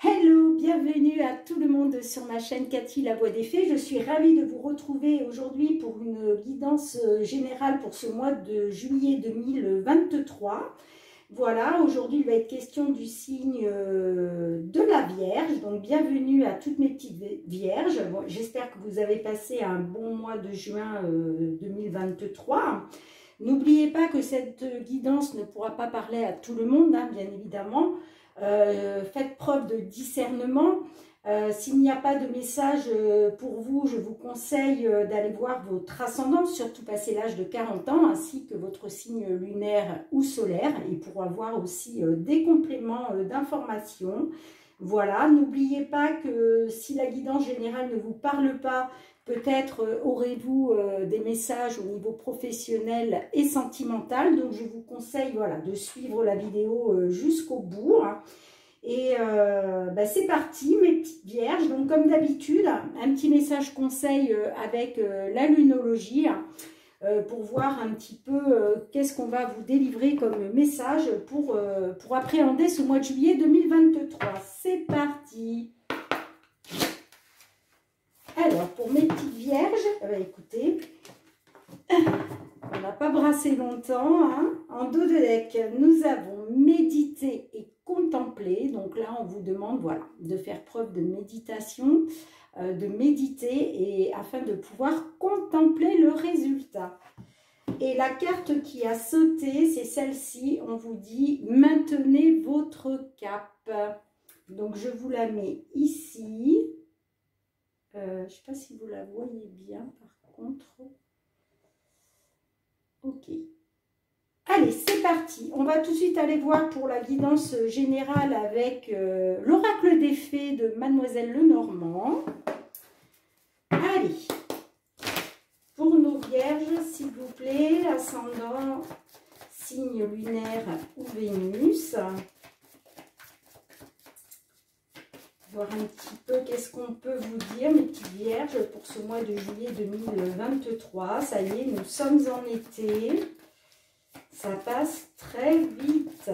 Hello, bienvenue à tout le monde sur ma chaîne Cathy La Voix des Fées. Je suis ravie de vous retrouver aujourd'hui pour une guidance générale pour ce mois de juillet 2023. Voilà, aujourd'hui il va être question du signe de la Vierge. Donc bienvenue à toutes mes petites vierges. Bon, j'espère que vous avez passé un bon mois de juin 2023. N'oubliez pas que cette guidance ne pourra pas parler à tout le monde, hein, bien évidemment. Faites preuve de discernement. S'il n'y a pas de message pour vous, je vous conseille d'aller voir votre ascendant, surtout passé l'âge de 40 ans, ainsi que votre signe lunaire ou solaire, et pour avoir aussi des compléments d'informations. Voilà, n'oubliez pas que si la guidance générale ne vous parle pas, peut-être aurez-vous des messages au niveau professionnel et sentimental. Donc, je vous conseille voilà, de suivre la vidéo jusqu'au bout. Hein. Et c'est parti, mes petites vierges. Donc, comme d'habitude, un petit message conseil avec la lunologie hein, pour voir un petit peu qu'est-ce qu'on va vous délivrer comme message pour appréhender ce mois de juillet 2023. C'est parti! Alors, pour mes petites vierges, écoutez, on n'a pas brassé longtemps. Hein. En dos de deck, nous avons médité et contemplé. Donc là, on vous demande voilà, de faire preuve de méditation, de méditer et afin de pouvoir contempler le résultat. Et la carte qui a sauté, c'est celle-ci. On vous dit, maintenez votre cap. Donc, je vous la mets ici. Je ne sais pas si vous la voyez bien par contre. Ok. Allez, c'est parti. On va tout de suite aller voir pour la guidance générale avec l'oracle des fées de Mademoiselle Lenormand. Allez. Pour nos vierges, s'il vous plaît, ascendant, signe lunaire ou Vénus. Voir un petit peu qu'est-ce qu'on peut vous dire, mes petites vierges, pour ce mois de juillet 2023. Ça y est, nous sommes en été. Ça passe très vite.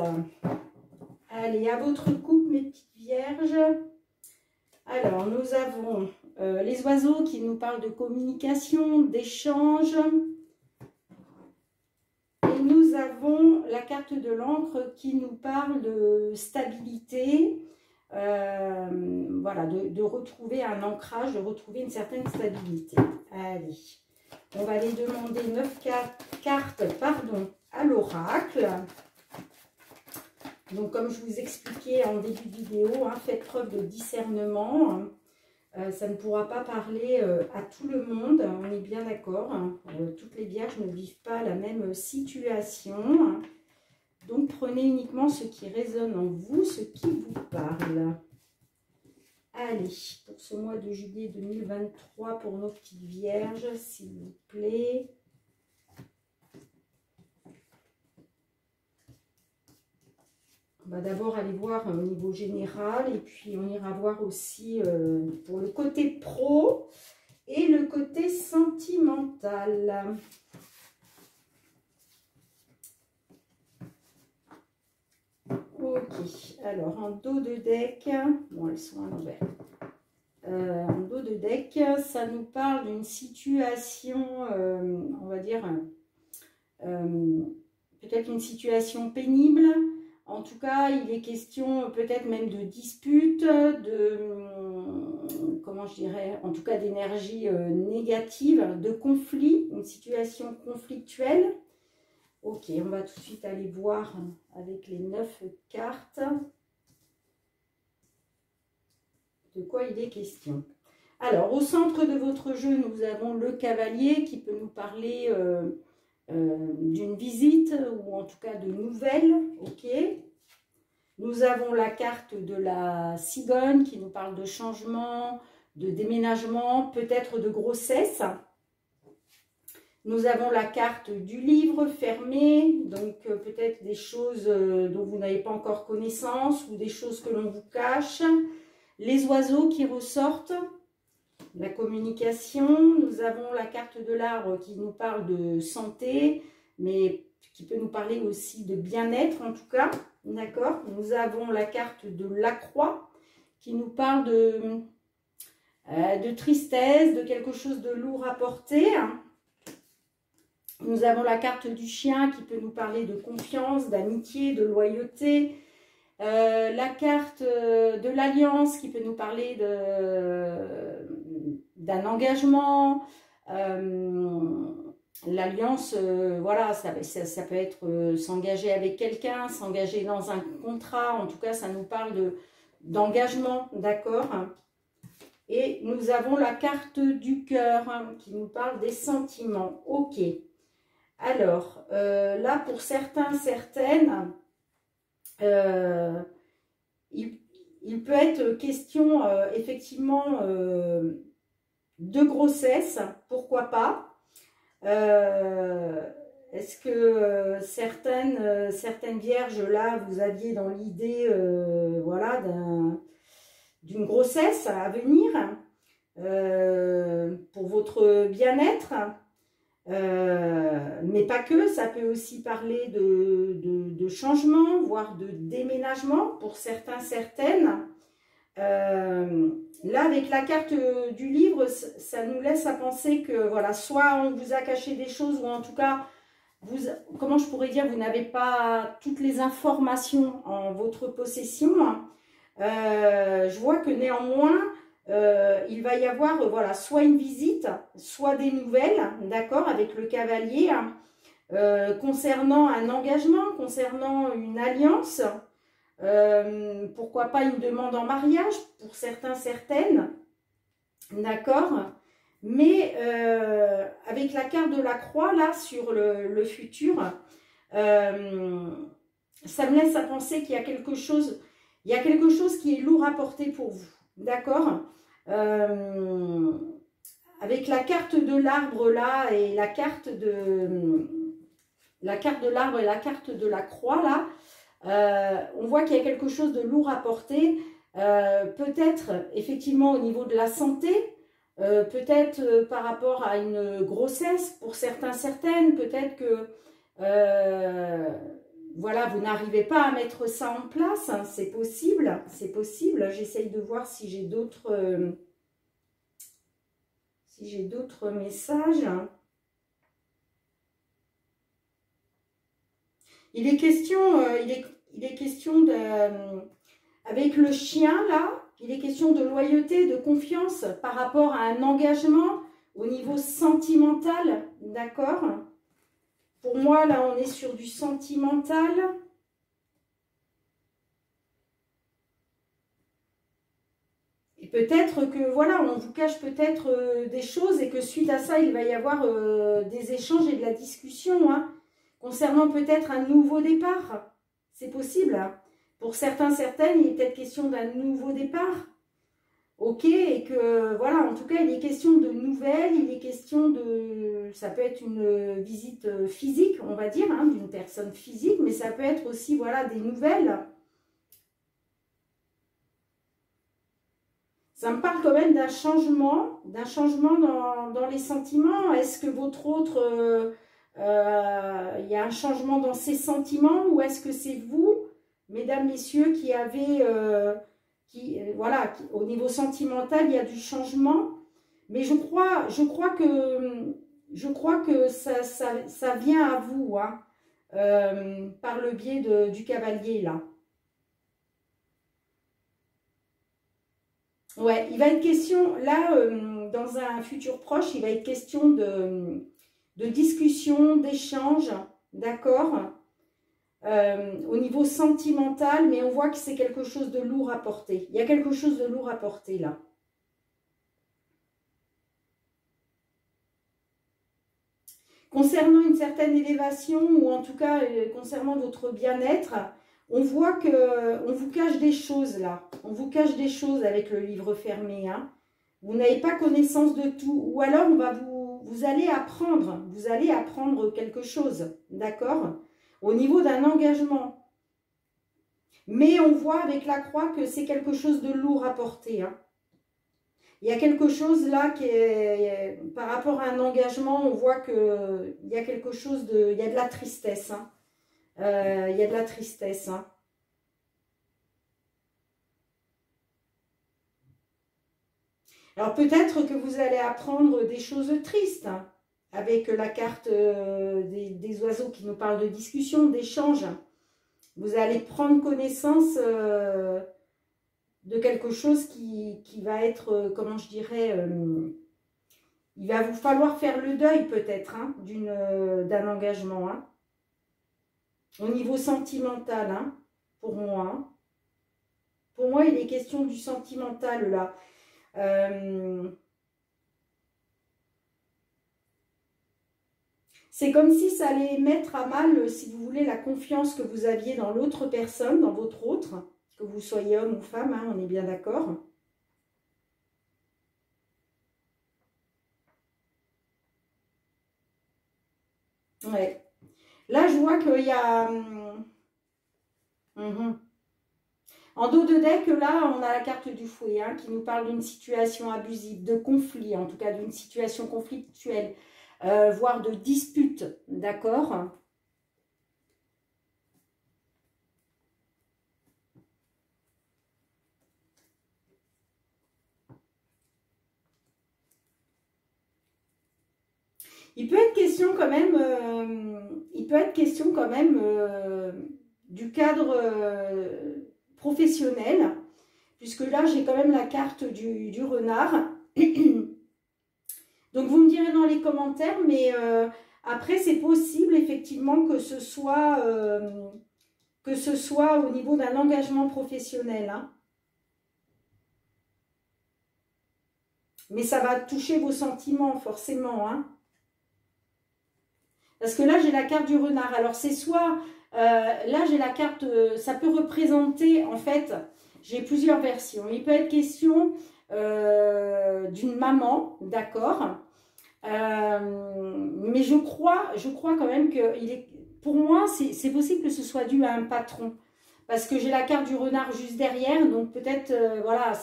Allez, à votre coupe, mes petites vierges. Alors, nous avons les oiseaux qui nous parlent de communication, d'échange. Et nous avons la carte de l'encre qui nous parle de stabilité. Voilà, de retrouver un ancrage, de retrouver une certaine stabilité. Allez, on va aller demander 9 cartes à l'oracle. Donc, comme je vous expliquais en début de vidéo, hein, faites preuve de discernement. Ça ne pourra pas parler à tout le monde, on est bien d'accord. Hein. Toutes les vierges ne vivent pas la même situation. Donc, prenez uniquement ce qui résonne en vous, ce qui vous parle. Allez, pour ce mois de juillet 2023, pour nos petites vierges, s'il vous plaît. On va d'abord aller voir au niveau général et puis on ira voir aussi pour le côté pro et le côté sentimental. Ok, alors en dos de deck, bon elles sont à l'envers, en dos de deck, ça nous parle d'une situation, on va dire, peut-être une situation pénible. En tout cas, il est question peut-être même de dispute, comment je dirais, en tout cas d'énergie négative, de conflit, une situation conflictuelle. Ok, on va tout de suite aller voir avec les 9 cartes de quoi il est question. Alors, au centre de votre jeu, nous avons le cavalier qui peut nous parler d'une visite ou en tout cas de nouvelles. Ok. Nous avons la carte de la cigogne qui nous parle de changement, de déménagement, peut-être de grossesse. Nous avons la carte du livre fermé, donc peut-être des choses dont vous n'avez pas encore connaissance ou des choses que l'on vous cache. Les oiseaux qui ressortent, la communication. Nous avons la carte de l'arbre qui nous parle de santé, mais qui peut nous parler aussi de bien-être en tout cas. D'accord. Nous avons la carte de la croix qui nous parle de tristesse, de quelque chose de lourd à porter. Nous avons la carte du chien qui peut nous parler de confiance, d'amitié, de loyauté. La carte de l'alliance qui peut nous parler d'un engagement. L'alliance, voilà, ça peut être s'engager avec quelqu'un, s'engager dans un contrat. En tout cas, ça nous parle d'engagement, d'accord? Et nous avons la carte du cœur qui nous parle des sentiments. Ok. Alors, là, pour certains, certaines, il peut être question, effectivement, de grossesse, pourquoi pas. Est-ce que certaines vierges, là, vous aviez dans l'idée, voilà, d'une grossesse à venir pour votre bien-être, mais pas que, ça peut aussi parler de changement, voire de déménagement pour certains, certaines. Là, avec la carte du livre, ça nous laisse à penser que, voilà, soit on vous a caché des choses, ou en tout cas, comment je pourrais dire, vous n'avez pas toutes les informations en votre possession. Je vois que néanmoins, il va y avoir, voilà, soit une visite, soit des nouvelles, d'accord, avec le cavalier, concernant un engagement, concernant une alliance. Pourquoi pas une demande en mariage pour certains, certaines, d'accord, mais avec la carte de la croix là sur le futur, ça me laisse à penser qu'il y a quelque chose, qui est lourd à porter pour vous, d'accord, avec la carte de l'arbre là et la carte de l'arbre et la carte de la croix là. On voit qu'il y a quelque chose de lourd à porter, peut-être effectivement au niveau de la santé, peut-être par rapport à une grossesse pour certains, certaines, peut-être que voilà, vous n'arrivez pas à mettre ça en place, hein, c'est possible, j'essaye de voir si j'ai d'autres messages. Il est question, avec le chien là, il est question de loyauté, de confiance par rapport à un engagement au niveau sentimental, d'accord? Pour moi, là, on est sur du sentimental. Et peut-être que, voilà, on vous cache peut-être des choses et que suite à ça, il va y avoir des échanges et de la discussion, hein. Concernant peut-être un nouveau départ, c'est possible. Pour certains, certaines, il est peut-être question d'un nouveau départ. Ok, et que voilà, en tout cas, il est question de nouvelles, il est question de... Ça peut être une visite physique, on va dire, hein, d'une personne physique, mais ça peut être aussi, voilà, des nouvelles. Ça me parle quand même d'un changement dans les sentiments. Est-ce que votre autre... il y a un changement dans ses sentiments, ou est-ce que c'est vous, mesdames, messieurs, qui avez, voilà, au niveau sentimental, il y a du changement, mais je crois que ça vient à vous, hein, par le biais du cavalier, là. Ouais, il va être question, là, dans un futur proche, il va être question de discussion, d'échange, d'accord, au niveau sentimental, mais on voit que c'est quelque chose de lourd à porter. Il y a quelque chose de lourd à porter là. Concernant une certaine élévation, ou en tout cas concernant votre bien-être, on voit qu'on vous cache des choses là. On vous cache des choses avec le livre fermé, hein. Vous n'avez pas connaissance de tout, ou alors on va vous allez apprendre quelque chose, d'accord, au niveau d'un engagement. Mais on voit avec la croix que c'est quelque chose de lourd à porter, hein. Il y a quelque chose là qui est, par rapport à un engagement, on voit qu'il y a quelque chose de... Il y a de la tristesse, hein. Il y a de la tristesse, hein. Alors peut-être que vous allez apprendre des choses tristes, hein, avec la carte des oiseaux qui nous parle de discussion, d'échange. Vous allez prendre connaissance de quelque chose qui va être, comment je dirais, il va vous falloir faire le deuil peut-être, hein, d'un engagement, hein, au niveau sentimental, hein, pour moi. Hein. Pour moi, il est question du sentimental là. C'est comme si ça allait mettre à mal, si vous voulez, la confiance que vous aviez dans l'autre personne, dans votre autre, que vous soyez homme ou femme, hein, on est bien d'accord. Ouais. Là, je vois qu'il y a... En dos de deck, là, on a la carte du fouet, hein, qui nous parle d'une situation abusive, de conflit, en tout cas d'une situation conflictuelle, voire de dispute, d'accord? Il peut être question quand même, du cadre professionnel, puisque là j'ai quand même la carte du renard. Donc vous me direz dans les commentaires, mais après c'est possible effectivement que ce soit au niveau d'un engagement professionnel. Hein. Mais ça va toucher vos sentiments forcément. Hein. Parce que là, j'ai la carte du renard. Alors, c'est soit... là, j'ai la carte... ça peut représenter, en fait, j'ai plusieurs versions. Il peut être question d'une maman, d'accord, mais je crois quand même que... pour moi, c'est possible que ce soit dû à un patron. Parce que j'ai la carte du renard juste derrière. Donc, peut-être, voilà,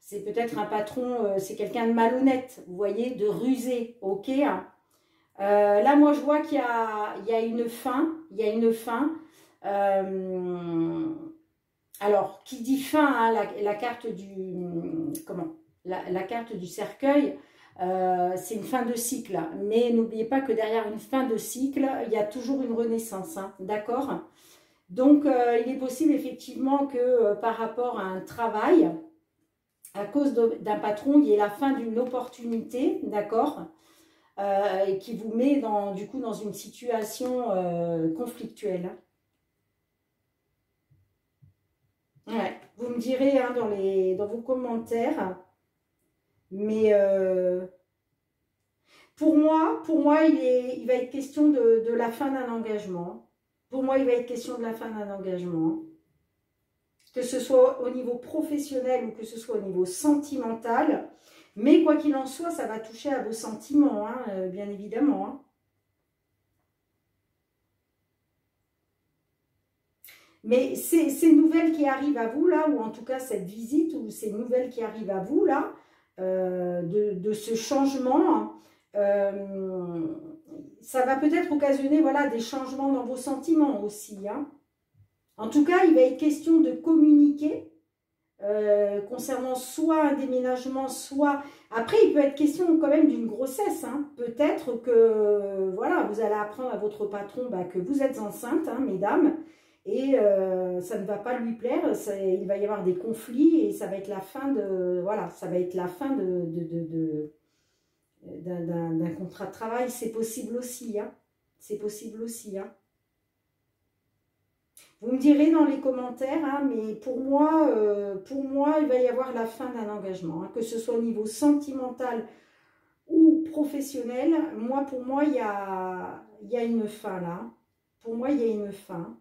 c'est peut-être un patron, c'est quelqu'un de malhonnête, vous voyez, de rusé, ok. Là, moi, je vois qu'il y a une fin. Il y a une fin. Alors, qui dit fin, hein, la carte du... Comment la carte du cercueil, c'est une fin de cycle. Mais n'oubliez pas que derrière une fin de cycle, il y a toujours une renaissance. Hein, d'accord? Donc, il est possible effectivement que par rapport à un travail, à cause d'un patron, il y ait la fin d'une opportunité, d'accord, et qui vous met du coup dans une situation conflictuelle. Ouais, vous me direz hein, dans vos commentaires, mais pour moi il va être question de la fin d'un engagement. Pour moi, il va être question de la fin d'un engagement. Que ce soit au niveau professionnel ou que ce soit au niveau sentimental. Mais quoi qu'il en soit, ça va toucher à vos sentiments, hein, bien évidemment. Hein. Mais ces nouvelles qui arrivent à vous, là, ou en tout cas cette visite, ou ces nouvelles qui arrivent à vous, là, de ce changement, ça va peut-être occasionner voilà, des changements dans vos sentiments aussi. Hein. En tout cas, il va être question de communiquer concernant soit un déménagement, soit... Après, il peut être question quand même d'une grossesse. Hein. Peut-être que voilà, vous allez apprendre à votre patron bah, que vous êtes enceinte, hein, mesdames, et ça ne va pas lui plaire. Il va y avoir des conflits et ça va être la fin de... Voilà, ça va être la fin d'un contrat de travail. C'est possible aussi. Hein. C'est possible aussi. Hein. Vous me direz dans les commentaires, hein, mais pour moi, il va y avoir la fin d'un engagement. Hein, que ce soit au niveau sentimental ou professionnel, pour moi, il y a une fin là. Pour moi, il y a une fin.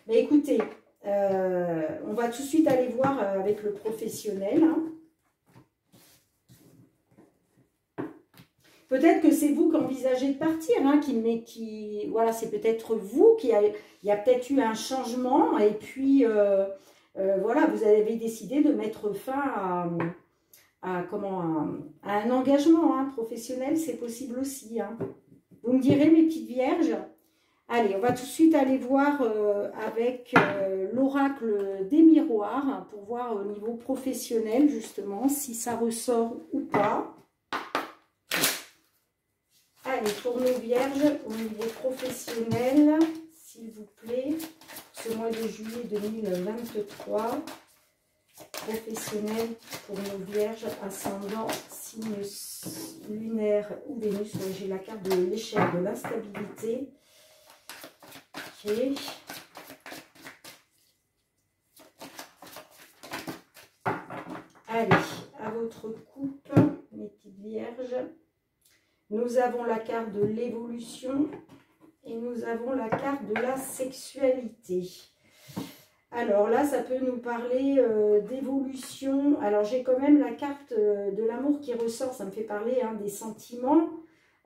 Mais écoutez, on va tout de suite aller voir avec le professionnel. Hein. Peut-être que c'est vous qui envisagez de partir, hein, voilà, c'est peut-être vous il y a peut-être eu un changement et puis voilà, vous avez décidé de mettre fin à un engagement hein, professionnel, c'est possible aussi. Hein. Vous me direz, mes petites vierges, Allez, on va tout de suite aller voir avec l'oracle des miroirs pour voir au niveau professionnel justement si ça ressort ou pas. Allez, pour nos vierges au niveau professionnel, s'il vous plaît, ce mois de juillet 2023, professionnel pour nos vierges, ascendant, signe lunaire ou Vénus. J'ai la carte de l'échelle de l'instabilité. Ok. Allez, à votre coupe, mes petites vierges. Nous avons la carte de l'évolution et nous avons la carte de la sexualité. Alors là, ça peut nous parler d'évolution. Alors j'ai quand même la carte de l'amour qui ressort, ça me fait parler des sentiments.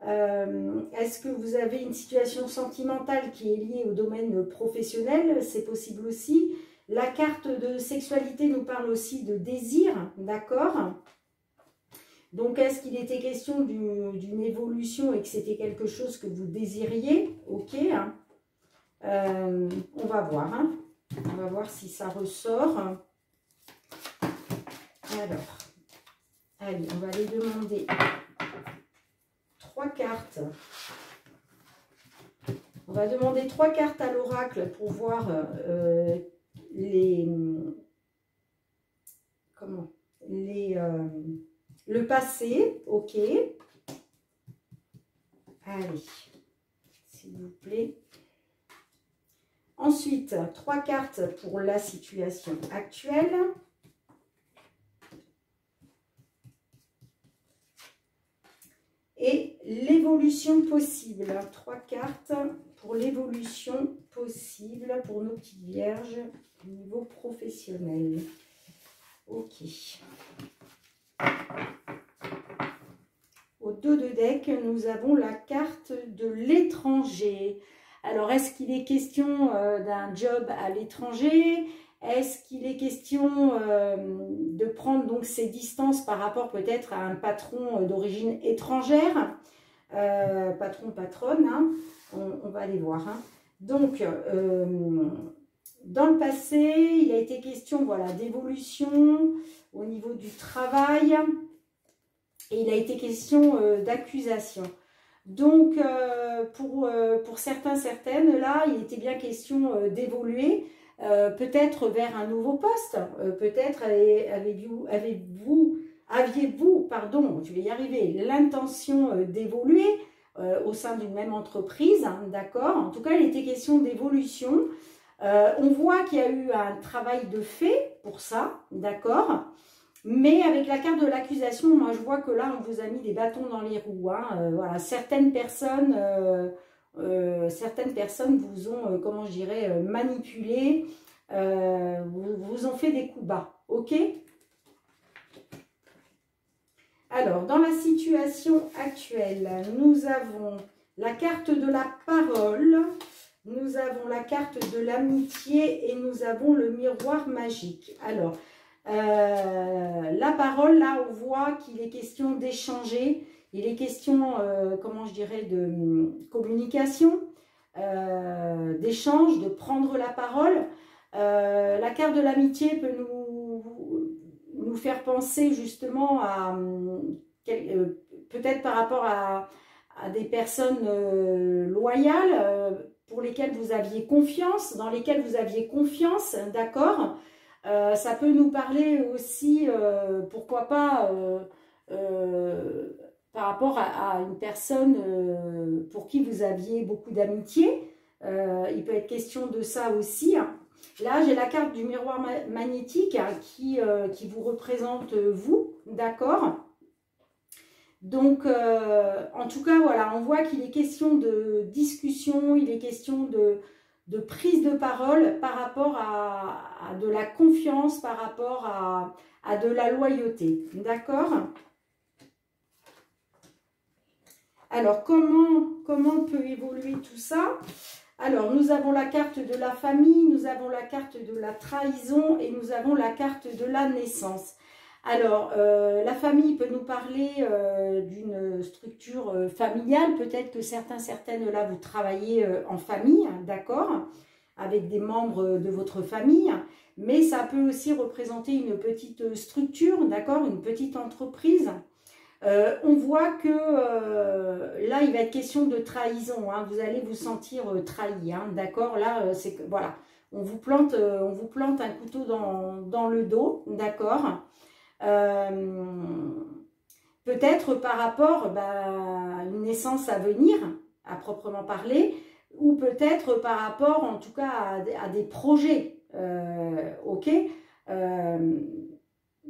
Est-ce que vous avez une situation sentimentale qui est liée au domaine professionnel? C'est possible aussi. La carte de sexualité nous parle aussi de désir, d'accord? Donc, est-ce qu'il était question d'une évolution et que c'était quelque chose que vous désiriez? Ok. On va voir. On va voir si ça ressort. Alors, allez, on va aller demander 3 cartes. On va demander 3 cartes à l'oracle pour voir le passé. Ok. Allez, s'il vous plaît. Ensuite, 3 cartes pour la situation actuelle. Et l'évolution possible. 3 cartes pour l'évolution possible pour nos petites vierges au niveau professionnel. Ok. Au dos de deck, nous avons la carte de l'étranger. Alors, est-ce qu'il est question d'un job à l'étranger? Est-ce qu'il est question de prendre donc ses distances par rapport peut-être à un patron d'origine étrangère? Patron, patronne, on va aller voir. Donc, dans le passé, il a été question d'évolution au niveau du travail et il a été question d'accusation. Donc, pour certains, certaines, là, il était bien question d'évoluer, peut-être vers un nouveau poste. Peut-être aviez-vous, pardon, je vais y arriver, l'intention d'évoluer au sein d'une même entreprise, d'accord? En tout cas, il était question d'évolution. On voit qu'il y a eu un travail de fait pour ça, d'accord? Mais avec la carte de l'accusation, moi je vois que là on vous a mis des bâtons dans les roues. Voilà, certaines personnes vous ont, comment je dirais, manipulé, vous ont fait des coups bas. Ok? Alors, dans la situation actuelle, nous avons la carte de la parole, nous avons la carte de l'amitié et nous avons le miroir magique. Alors, la parole, là, on voit qu'il est question d'échanger. Il est question, comment je dirais, de communication, d'échange, de prendre la parole. La carte de l'amitié peut nous faire penser justement à, peut-être par rapport à des personnes loyales pour lesquelles vous aviez confiance, dans lesquelles vous aviez confiance, d'accord? Ça peut nous parler aussi, pourquoi pas, par rapport à une personne pour qui vous aviez beaucoup d'amitié. Il peut être question de ça aussi. Là, j'ai la carte du miroir magnétique qui vous représente vous, d'accord? Donc, en tout cas, voilà, on voit qu'il est question de discussion, il est question de prise de parole par rapport à de la confiance, par rapport à de la loyauté, d'accord? Alors, comment peut évoluer tout ça? Alors, nous avons la carte de la famille, nous avons la carte de la trahison et nous avons la carte de la naissance. Alors, la famille peut nous parler d'une structure familiale. Peut-être que certaines, là, vous travaillez en famille, d'accord, avec des membres de votre famille. Mais ça peut aussi représenter une petite structure, d'accord, une petite entreprise. On voit que là, il va être question de trahison. Hein, vous allez vous sentir trahi, hein, d'accord. Là, c'est que voilà, on vous plante un couteau dans le dos, d'accord. Peut-être par rapport à une naissance à venir, à proprement parler, ou peut-être par rapport, en tout cas, à des projets. Ok.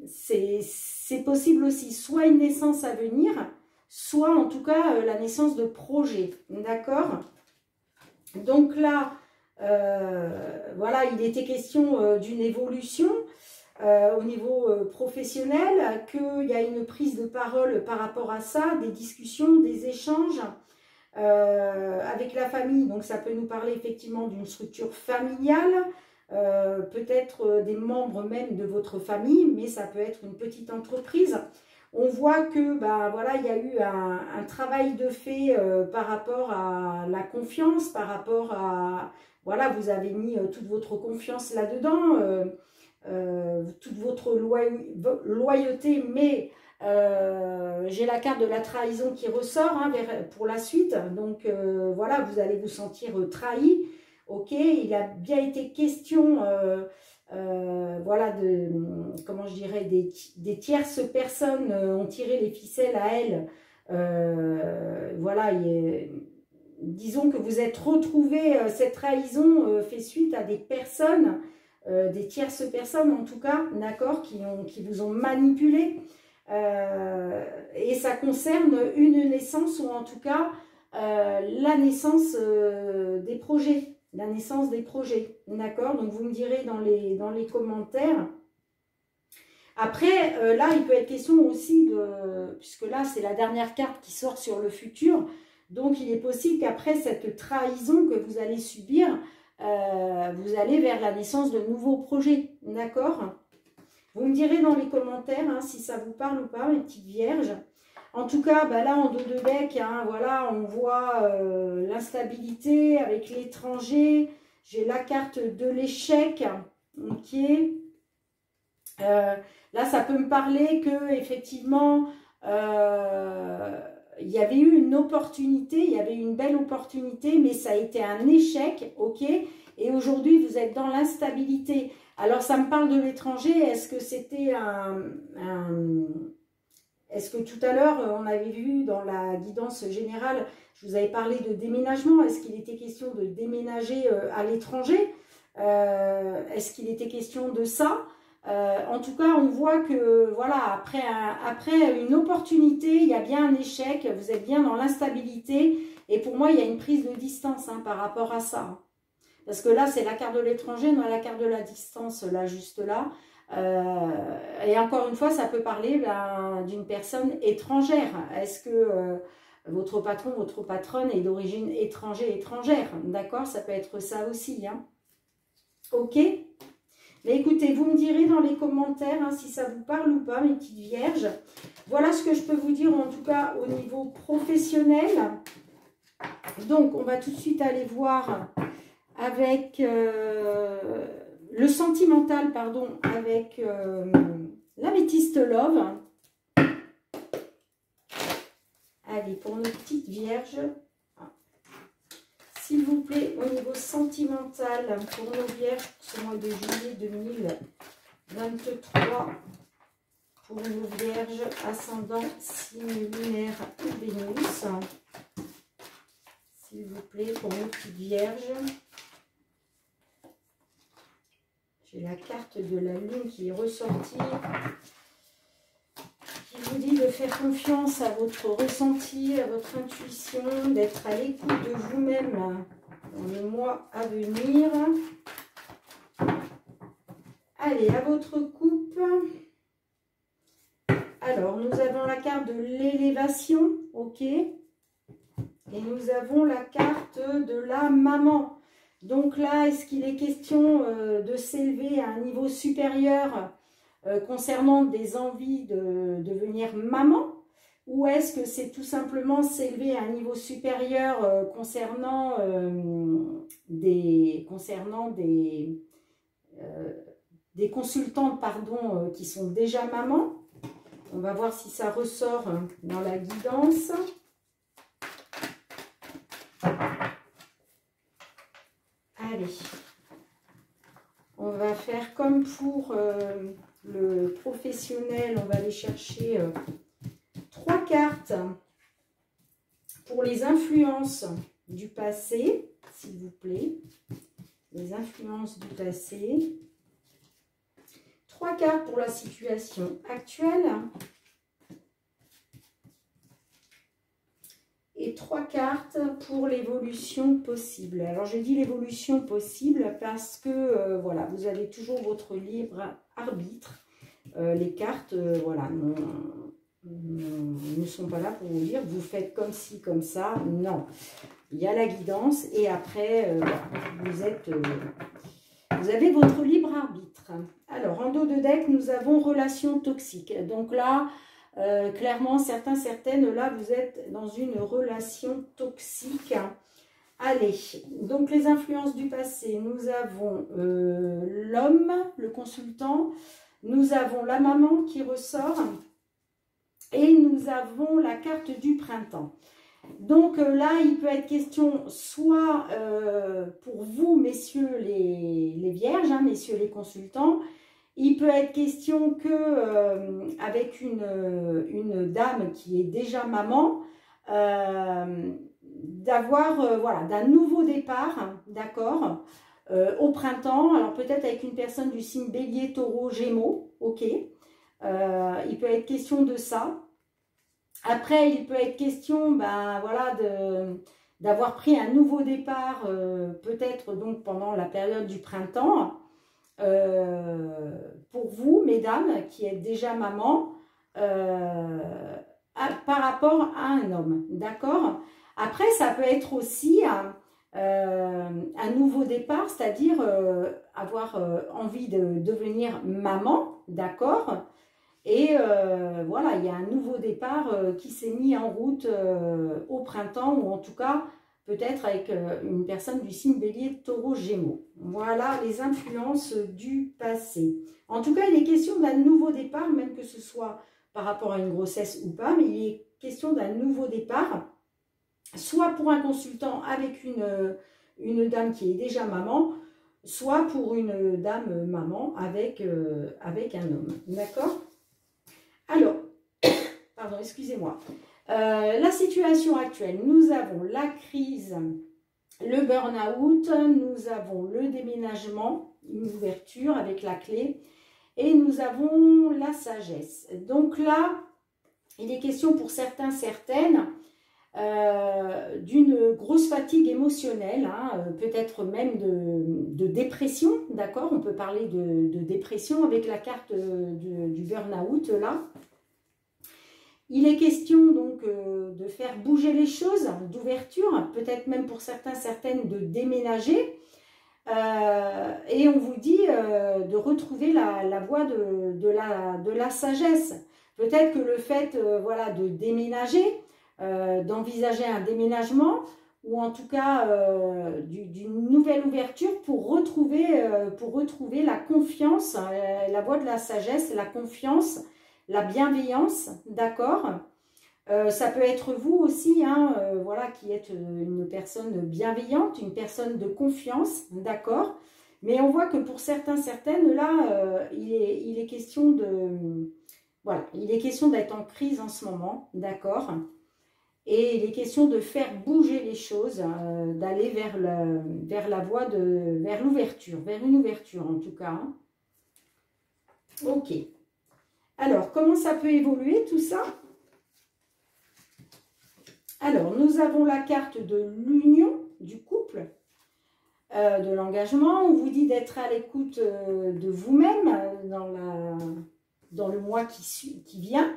C'est possible aussi, soit une naissance à venir, soit en tout cas la naissance de projets, d'accord. Donc là, voilà, il était question d'une évolution au niveau professionnel, qu'il y a une prise de parole par rapport à ça, des discussions, des échanges avec la famille. Donc ça peut nous parler effectivement d'une structure familiale, peut-être des membres même de votre famille, mais ça peut être une petite entreprise. On voit que voilà, il y a eu un travail de fait par rapport à la confiance, par rapport à voilà, vous avez mis toute votre confiance là-dedans, toute votre loyauté, mais j'ai la carte de la trahison qui ressort hein, pour la suite. Donc voilà, vous allez vous sentir trahi. Ok, il a bien été question, voilà, comment je dirais, des tierces personnes ont tiré les ficelles à elle. Voilà, disons que vous êtes retrouvés, cette trahison fait suite à des personnes, des tierces personnes en tout cas, d'accord, qui vous ont manipulé. Et ça concerne une naissance ou en tout cas la naissance des projets. La naissance des projets, d'accord. Donc vous me direz dans les commentaires. Après, là, il peut être question aussi de... Puisque là, c'est la dernière carte qui sort sur le futur. Donc, il est possible qu'après cette trahison que vous allez subir, vous allez vers la naissance de nouveaux projets, d'accord. Vous me direz dans les commentaires hein, si ça vous parle ou pas, mes petites vierges. En tout cas, là, en dos de deck, hein, voilà, on voit l'instabilité avec l'étranger. J'ai la carte de l'échec. Ok. Là, ça peut me parler que effectivement, il y avait eu une opportunité, il y avait eu une belle opportunité, mais ça a été un échec, ok. Et aujourd'hui, vous êtes dans l'instabilité. Alors, ça me parle de l'étranger. Est-ce que c'était Est-ce que tout à l'heure, on avait vu dans la guidance générale, je vous avais parlé de déménagement. Est-ce qu'il était question de déménager à l'étranger? Est-ce qu'il était question de ça? En tout cas, on voit que voilà, après une opportunité, il y a bien un échec. Vous êtes bien dans l'instabilité. Et pour moi, il y a une prise de distance hein, par rapport à ça. Parce que là, c'est la carte de l'étranger, non la carte de la distance, là, juste là. Et encore une fois, ça peut parler d'une personne étrangère. Est-ce que votre patron, votre patronne est d'origine étrangère? D'accord, ça peut être ça aussi. Hein. Ok. Mais écoutez, vous me direz dans les commentaires hein, si ça vous parle ou pas, mes petites vierges. Voilà ce que je peux vous dire, en tout cas, au niveau professionnel. Donc, on va tout de suite aller voir avec le sentimental, pardon, avec l'améthyste love. Allez, pour nos petites vierges, s'il vous plaît, au niveau sentimental, pour nos vierges, pour ce mois de juillet 2023, pour nos vierges, ascendant, signe lunaire ou Vénus. S'il vous plaît, pour nos petites vierges. J'ai la carte de la lune qui est ressortie, qui vous dit de faire confiance à votre ressenti, à votre intuition, d'être à l'écoute de vous-même dans le mois à venir. Allez, à votre coupe. Alors, nous avons la carte de l'élévation, ok. Et nous avons la carte de la maman. Donc là, est-ce qu'il est question de s'élever à un niveau supérieur concernant des envies de devenir maman, ou est-ce que c'est tout simplement s'élever à un niveau supérieur concernant des consultantes pardon, qui sont déjà mamans. On va voir si ça ressort dans la guidance. Allez, on va faire comme pour le professionnel, on va aller chercher 3 cartes pour les influences du passé, s'il vous plaît. Les influences du passé. 3 cartes pour la situation actuelle. Et 3 cartes pour l'évolution possible. Alors, je dis l'évolution possible parce que, voilà, vous avez toujours votre libre arbitre. Les cartes, voilà, ne sont pas là pour vous dire, vous faites comme ci, comme ça. Non. Il y a la guidance et après, voilà, vous avez votre libre arbitre. Alors, en dos de deck, nous avons relation toxique. Donc là, clairement, certaines, là, vous êtes dans une relation toxique. Allez, donc les influences du passé, nous avons l'homme, le consultant, nous avons la maman qui ressort et nous avons la carte du printemps. Donc là, il peut être question soit pour vous, messieurs les vierges, hein, messieurs les consultants, il peut être question que avec une dame qui est déjà maman, d'avoir voilà, d'un nouveau départ, d'accord, au printemps. Alors peut-être avec une personne du signe Bélier, Taureau, Gémeaux, ok. Il peut être question de ça. Après, il peut être question, ben voilà, d'avoir pris un nouveau départ, peut-être donc pendant la période du printemps. Pour vous, mesdames, qui êtes déjà maman, par rapport à un homme, d'accord? Après, ça peut être aussi un nouveau départ, c'est-à-dire avoir envie de devenir maman, d'accord? Et voilà, il y a un nouveau départ qui s'est mis en route au printemps, ou en tout cas, peut-être avec une personne du signe Bélier, Taureau, Gémeaux. Voilà les influences du passé. En tout cas, il est question d'un nouveau départ, même que ce soit par rapport à une grossesse ou pas, mais il est question d'un nouveau départ, soit pour un consultant avec une dame qui est déjà maman, soit pour une dame maman avec un homme. D'accord ? Alors, pardon, excusez-moi. La situation actuelle, nous avons la crise, le burn-out, nous avons le déménagement, une ouverture avec la clé, et nous avons la sagesse. Donc là, il est question pour certains, certaines, d'une grosse fatigue émotionnelle, hein, peut-être même de dépression, d'accord? On peut parler de dépression avec la carte du burn-out là. Il est question donc de faire bouger les choses, d'ouverture, peut-être même pour certains, certaines de déménager. Et on vous dit de retrouver la voie de la sagesse. Peut-être que le fait voilà, de déménager, d'envisager un déménagement, ou en tout cas d'une nouvelle ouverture pour retrouver la confiance, la voie de la sagesse, la confiance, la bienveillance, d'accord. Ça peut être vous aussi, hein, voilà, qui êtes une personne bienveillante, une personne de confiance, d'accord. Mais on voit que pour certains, certaines, là, il est question de... Voilà, il est question d'être en crise en ce moment, d'accord. Et il est question de faire bouger les choses, d'aller vers la voie vers l'ouverture, vers une ouverture en tout cas. Hein. Ok. Alors, comment ça peut évoluer tout ça? Alors, nous avons la carte de l'union du couple, de l'engagement. On vous dit d'être à l'écoute de vous-même dans le mois qui vient.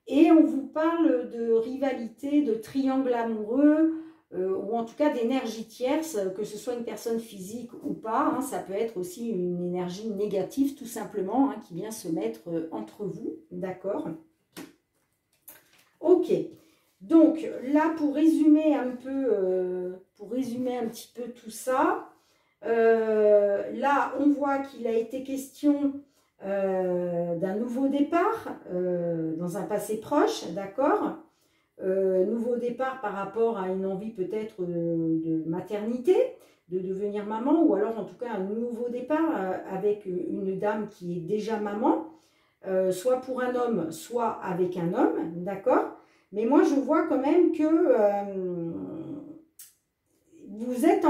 Et on vous parle de rivalité, de triangle amoureux, ou en tout cas d'énergie tierce, que ce soit une personne physique ou pas, hein, ça peut être aussi une énergie négative tout simplement, hein, qui vient se mettre entre vous, d'accord? Ok, donc là pour résumer un peu, pour résumer un petit peu tout ça, là on voit qu'il a été question d'un nouveau départ dans un passé proche, d'accord? Nouveau départ par rapport à une envie peut-être de maternité, de devenir maman, ou alors en tout cas un nouveau départ avec une dame qui est déjà maman, soit pour un homme, soit avec un homme, d'accord? Mais moi je vois quand même que vous êtes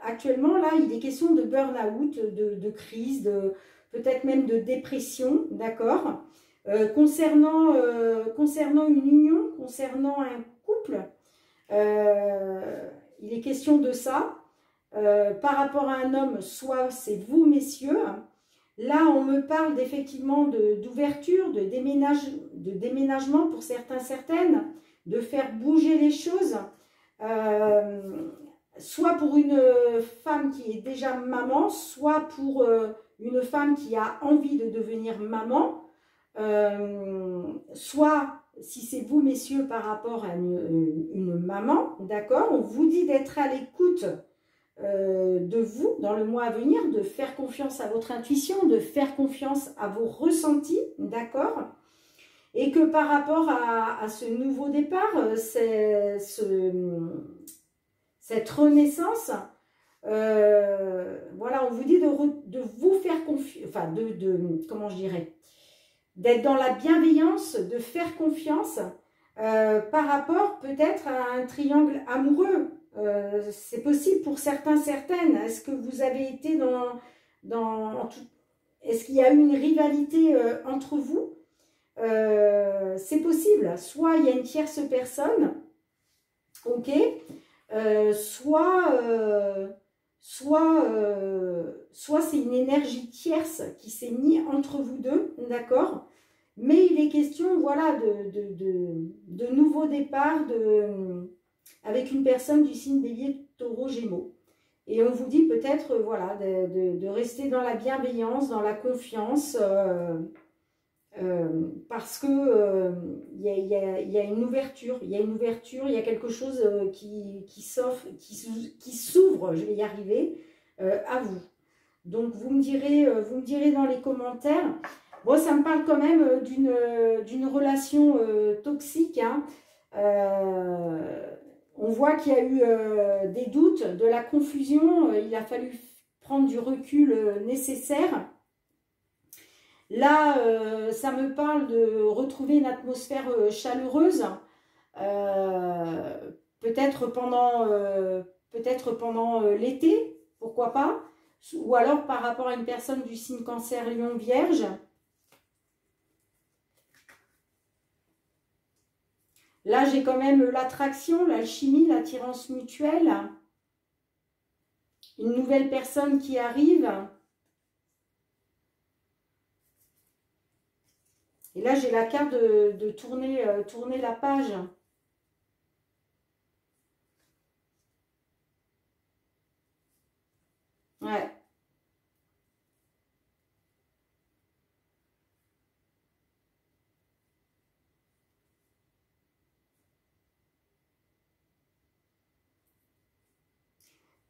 actuellement là, il est question de burn-out, de crise, peut-être même de dépression, d'accord? Concernant une union, concernant un couple, il est question de ça. Par rapport à un homme, soit c'est vous, messieurs. Là, on me parle effectivement d'ouverture, de déménagement pour certains, certaines, de faire bouger les choses. Soit pour une femme qui est déjà maman, soit pour une femme qui a envie de devenir maman. Soit, si c'est vous, messieurs, par rapport à une maman, d'accord, on vous dit d'être à l'écoute de vous dans le mois à venir, de faire confiance à votre intuition, de faire confiance à vos ressentis, d'accord, et que par rapport à ce nouveau départ, cette renaissance, voilà, on vous dit de vous faire confiance, enfin, comment je dirais, d'être dans la bienveillance, de faire confiance par rapport peut-être à un triangle amoureux. C'est possible pour certains, certaines. Est-ce que vous avez été est-ce qu'il y a eu une rivalité entre vous? C'est possible. Soit il y a une tierce personne, ok, soit c'est une énergie tierce qui s'est mise entre vous deux, d'accord? Mais il est question, voilà, de nouveaux départs avec une personne du signe Bélier, Taureau, Gémeaux. Et on vous dit peut-être, voilà, de rester dans la bienveillance, dans la confiance, parce que il y a une ouverture, il y a quelque chose qui s'ouvre, je vais y arriver, à vous. Donc vous me direz dans les commentaires. Bon, ça me parle quand même d'une relation toxique, hein. On voit qu'il y a eu des doutes, de la confusion, il a fallu prendre du recul nécessaire. Là, ça me parle de retrouver une atmosphère chaleureuse, peut-être pendant l'été, pourquoi pas, ou alors par rapport à une personne du signe Cancer, Lion, Vierge. Là, j'ai quand même l'attraction, l'alchimie, l'attirance mutuelle, une nouvelle personne qui arrive. Et là, j'ai la carte de tourner la page. Ouais.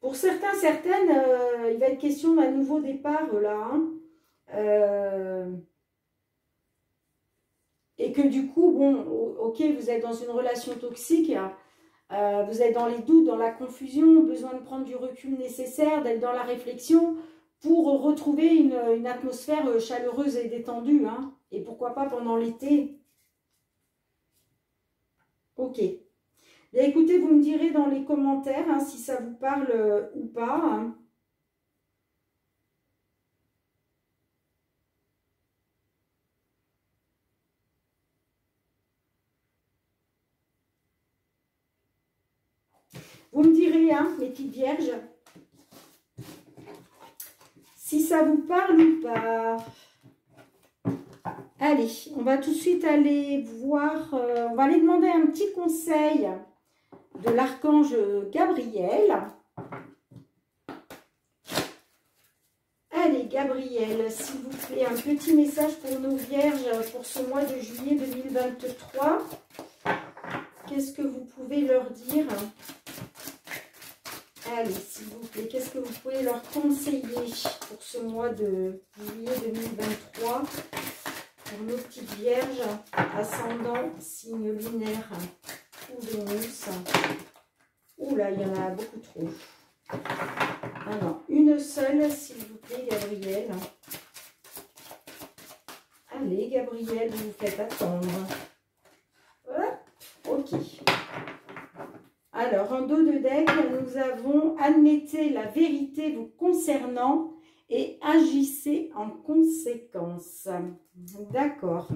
Pour certains, certaines, il va être question d'un nouveau départ, là. Hein. Et que du coup, bon, ok, vous êtes dans une relation toxique, vous êtes dans les doutes, dans la confusion, besoin de prendre du recul nécessaire, d'être dans la réflexion pour retrouver une atmosphère chaleureuse et détendue. Hein. Et pourquoi pas pendant l'été. Ok. Bien, écoutez, vous me direz dans les commentaires hein, si ça vous parle ou pas. Hein. Vous me direz, hein, mes petites vierges, si ça vous parle ou pas. Allez, on va tout de suite aller voir, on va aller demander un petit conseil de l'archange Gabriel. Allez, Gabriel, s'il vous plaît, un petit message pour nos vierges pour ce mois de juillet 2023. Qu'est-ce que vous pouvez leur dire? Allez, s'il vous plaît, qu'est-ce que vous pouvez leur conseiller pour ce mois de juillet 2023 pour nos petites vierges, ascendant, signe lunaire ou Vénus? Oula, il y en a beaucoup trop. Alors, une seule, s'il vous plaît, Gabriel. Allez, Gabriel, vous faites attendre. Voilà. Ok. Alors, en dos de deck, nous avons « Admettez la vérité vous concernant et agissez en conséquence ». D'accord.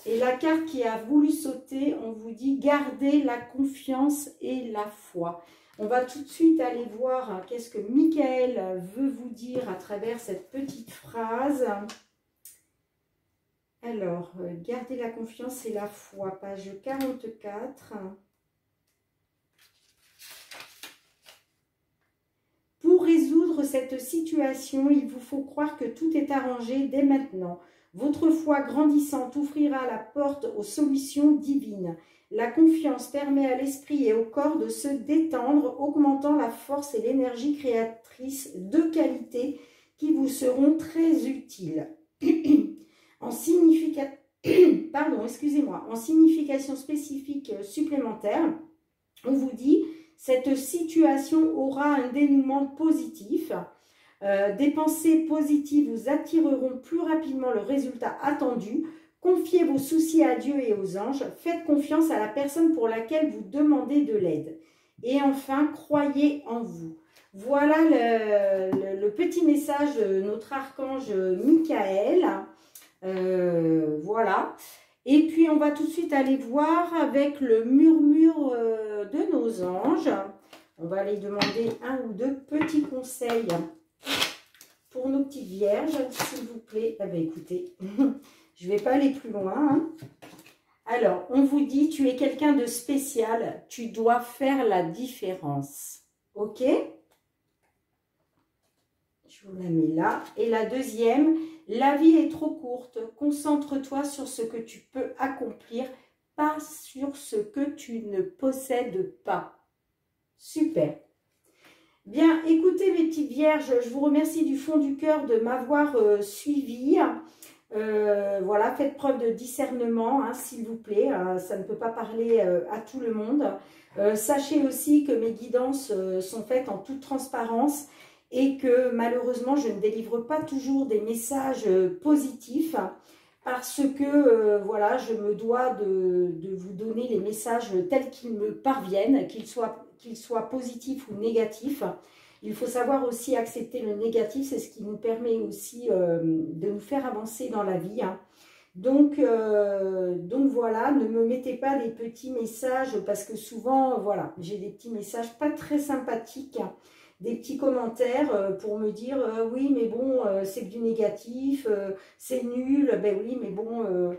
Et la carte qui a voulu sauter, on vous dit « Gardez la confiance et la foi ». On va tout de suite aller voir qu'est-ce que Michael veut vous dire à travers cette petite phrase. Alors, gardez la confiance et la foi, page 44. Pour résoudre cette situation, il vous faut croire que tout est arrangé dès maintenant. Votre foi grandissante ouvrira la porte aux solutions divines. La confiance permet à l'esprit et au corps de se détendre, augmentant la force et l'énergie créatrice de qualité qui vous seront très utiles. En signification spécifique supplémentaire, on vous dit « Cette situation aura un dénouement positif. Des pensées positives vous attireront plus rapidement le résultat attendu. Confiez vos soucis à Dieu et aux anges. Faites confiance à la personne pour laquelle vous demandez de l'aide. Et enfin, croyez en vous. » Voilà le petit message de notre archange Michael. Voilà. Et puis, on va tout de suite aller voir avec le murmure de nos anges. On va aller demander un ou deux petits conseils pour nos petites vierges, s'il vous plaît. Ah ben, écoutez, je ne vais pas aller plus loin. Hein. Alors, on vous dit, tu es quelqu'un de spécial, tu dois faire la différence. Ok? Je vous la mets là. Et la deuxième, la vie est trop courte. Concentre-toi sur ce que tu peux accomplir, pas sur ce que tu ne possèdes pas. Super. Bien, écoutez mes petites vierges, je vous remercie du fond du cœur de m'avoir suivi. Voilà, faites preuve de discernement, hein, s'il vous plaît. Ça ne peut pas parler à tout le monde. Sachez aussi que mes guidances sont faites en toute transparence et que malheureusement, je ne délivre pas toujours des messages positifs parce que voilà, je me dois de vous donner les messages tels qu'ils me parviennent, qu'ils soient positifs ou négatifs. Il faut savoir aussi accepter le négatif, c'est ce qui nous permet aussi de nous faire avancer dans la vie. Hein. Donc voilà, ne me mettez pas des petits messages parce que souvent, voilà, j'ai des petits messages pas très sympathiques, hein, des petits commentaires pour me dire oui mais bon c'est que du négatif, c'est nul, ben oui mais bon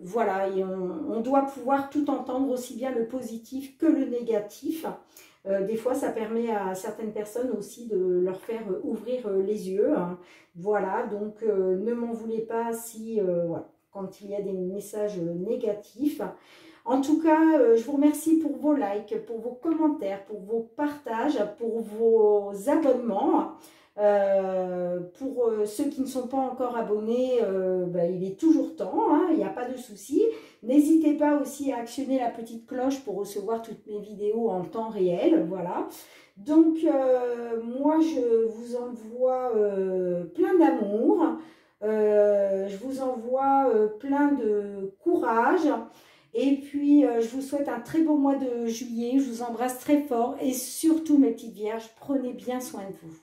voilà, et on doit pouvoir tout entendre, aussi bien le positif que le négatif. Des fois ça permet à certaines personnes aussi de leur faire ouvrir les yeux, hein. Voilà, donc ne m'en voulez pas si voilà, quand il y a des messages négatifs. En tout cas, je vous remercie pour vos likes, pour vos commentaires, pour vos partages, pour vos abonnements. Pour ceux qui ne sont pas encore abonnés, il est toujours temps, hein, il n'y a pas de souci. N'hésitez pas aussi à actionner la petite cloche pour recevoir toutes mes vidéos en temps réel. Voilà. Donc, moi, je vous envoie plein d'amour. Je vous envoie plein de courage. Et puis, je vous souhaite un très beau mois de juillet. Je vous embrasse très fort. Et surtout, mes petites vierges, prenez bien soin de vous.